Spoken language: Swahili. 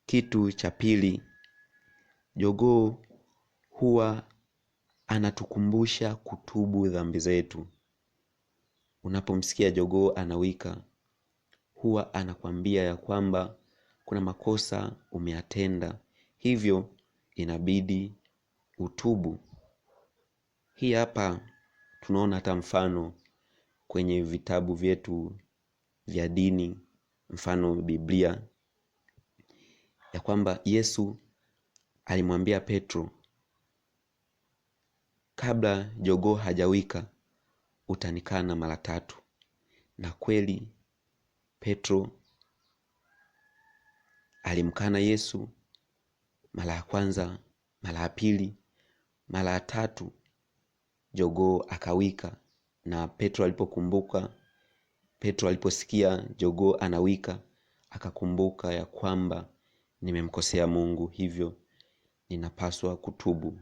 Kitu cha pili, jogoo huwa anatukumbusha kutubu dhambi zetu. Unapomsikia jogoo anawika, huwa anakuambia ya kwamba kuna makosa umeyatenda, hivyo inabidi utubu. Hii hapa tunaona hata mfano kwenye vitabu vyetu vya dini, mfano Biblia, ya kwamba Yesu alimwambia Petro, kabla jogoo hajawika utanikana mara 3. Na kweli Petro alimkana Yesu mara ya kwanza, mara ya pili, mara ya 3 jogoo akawika. Na Petro aliposikia jogoo anawika, akakumbuka ya kwamba nimemkosea Mungu, hivyo ninapaswa kutubu.